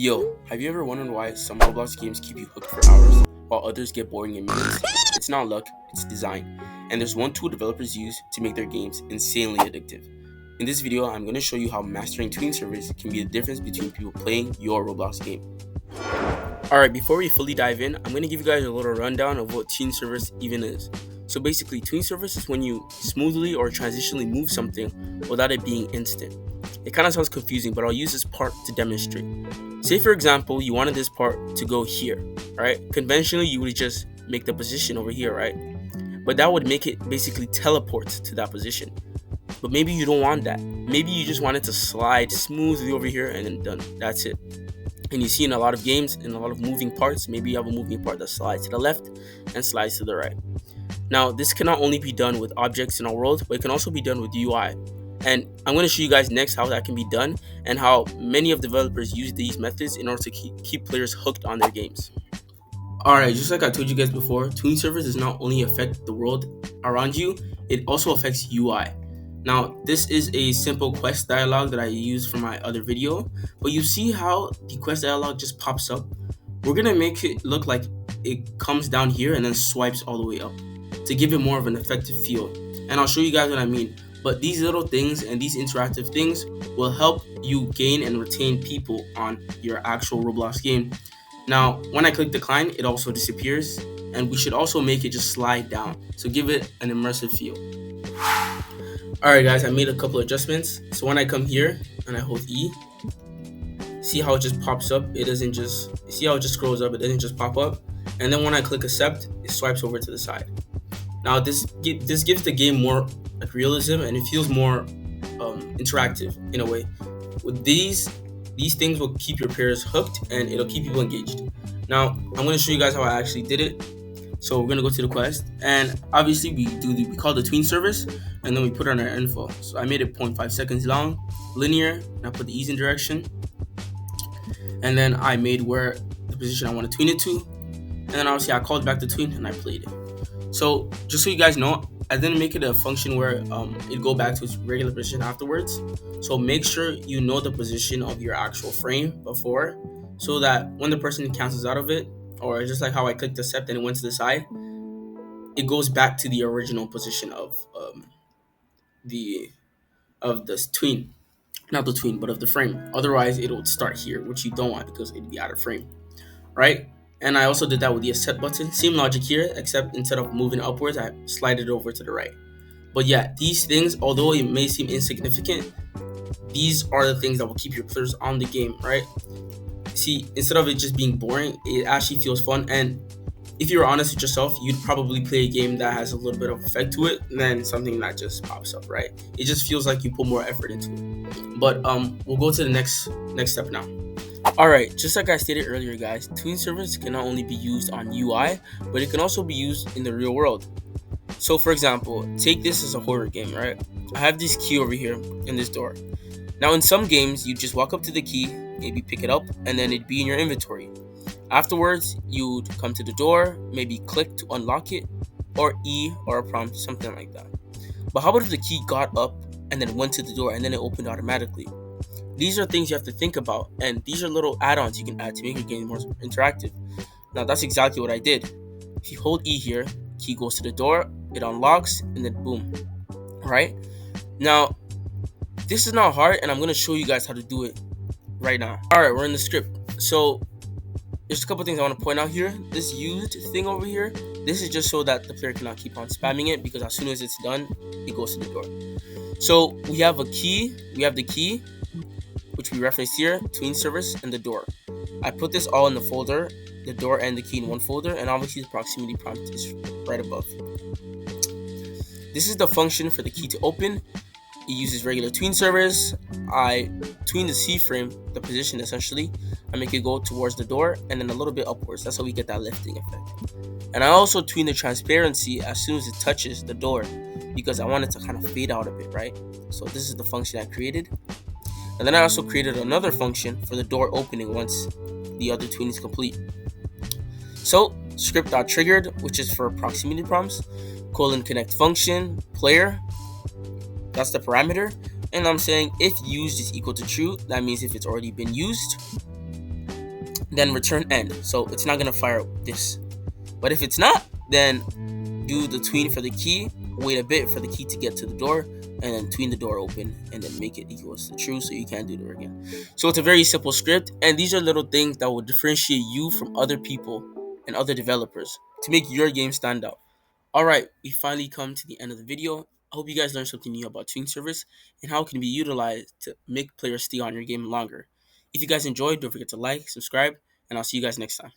Yo, have you ever wondered why some Roblox games keep you hooked for hours while others get boring in minutes? It's not luck, it's design. And there's one tool developers use to make their games insanely addictive. In this video, I'm going to show you how mastering TweenService can be the difference between people playing your Roblox game. Alright, before we fully dive in, I'm going to give you guys a little rundown of what TweenService even is. So basically, TweenService is when you smoothly or transitionally move something without it being instant. It kind of sounds confusing, but I'll use this part to demonstrate. Say for example, you wanted this part to go here, right? Conventionally, you would just make the position over here, right? But that would make it basically teleport to that position. But maybe you don't want that. Maybe you just want it to slide smoothly over here and then done. That's it. And you see in a lot of games, in a lot of moving parts, maybe you have a moving part that slides to the left and slides to the right. Now, this can not only be done with objects in our world, but it can also be done with UI. And I'm going to show you guys next how that can be done and how many of developers use these methods in order to keep players hooked on their games. Alright, just like I told you guys before, TweenService does not only affect the world around you, it also affects UI. Now, this is a simple quest dialog that I used for my other video, but you see how the quest dialog just pops up? We're going to make it look like it comes down here and then swipes all the way up to give it more of an effective feel. And I'll show you guys what I mean. But these little things and these interactive things will help you gain and retain people on your actual Roblox game. Now, when I click decline, it also disappears, and we should also make it just slide down, so give it an immersive feel. Alright guys, I made a couple adjustments. So when I come here and I hold E, see how it just pops up? It doesn't just, see how it just scrolls up, it doesn't just pop up. And then when I click accept, it swipes over to the side. Now this gives the game more like realism, and it feels more interactive in a way. With these things will keep your players hooked and it'll keep people engaged. Now I'm going to show you guys how I actually did it. So we're going to go to the quest, and obviously we call the TweenService, and then we put on our info. So I made it 0.5 seconds long, linear, and I put the ease in direction, and then I made where the position I want to tween it to, and then obviously I called back the tween and I played it. So just so you guys know, I didn't make it a function where it go back to its regular position afterwards. So make sure you know the position of your actual frame before, so that when the person cancels out of it, or just like how I clicked accept and it went to the side, it goes back to the original position of the tween, not the tween, but of the frame. Otherwise, it would start here, which you don't want because it'd be out of frame, right? And I also did that with the accept button. Same logic here, except instead of moving upwards, I slide it over to the right. But yeah, these things, although it may seem insignificant, these are the things that will keep your players on the game, right? See, instead of it just being boring, it actually feels fun. And if you're honest with yourself, you'd probably play a game that has a little bit of effect to it than something that just pops up, right? It just feels like you put more effort into it. But we'll go to the next step now. Alright, just like I stated earlier guys, TweenService can not only be used on UI, but it can also be used in the real world. So for example, take this as a horror game, right? I have this key over here in this door. Now in some games, you just walk up to the key, maybe pick it up, and then it'd be in your inventory. Afterwards, you'd come to the door, maybe click to unlock it, or E or a prompt, something like that. But how about if the key got up and then went to the door and then it opened automatically? These are things you have to think about, and these are little add-ons you can add to make your game more interactive. Now that's exactly what I did. If you hold E here, key goes to the door, it unlocks, and then boom. Right? Now, this is not hard, and I'm going to show you guys how to do it right now. Alright, we're in the script. So, there's a couple things I want to point out here. This used thing over here, this is just so that the player cannot keep on spamming it, because as soon as it's done, it goes to the door. So, we have a key, we have the key, which we referenced here, TweenService, and the door. I put this all in the folder, the door and the key in one folder, and obviously the proximity prompt is right above. This is the function for the key to open. It uses regular TweenService. I tween the C frame, the position essentially. I make it go towards the door and then a little bit upwards. That's how we get that lifting effect. And I also tween the transparency as soon as it touches the door, because I want it to kind of fade out a bit, right? So this is the function I created. And then I also created another function for the door opening once the other tween is complete. So script.triggered, which is for proximity prompts, :connect function, player, that's the parameter. And I'm saying if used is equal to true, that means if it's already been used. then return end. So it's not gonna fire this. But if it's not, then do the tween for the key, wait a bit for the key to get to the door, and then tween the door open, and then make it equals to true so you can't do it again. So it's a very simple script, and these are little things that will differentiate you from other people and other developers to make your game stand out. Alright, we finally come to the end of the video. I hope you guys learned something new about TweenService and how it can be utilized to make players stay on your game longer. If you guys enjoyed, don't forget to like, subscribe, and I'll see you guys next time.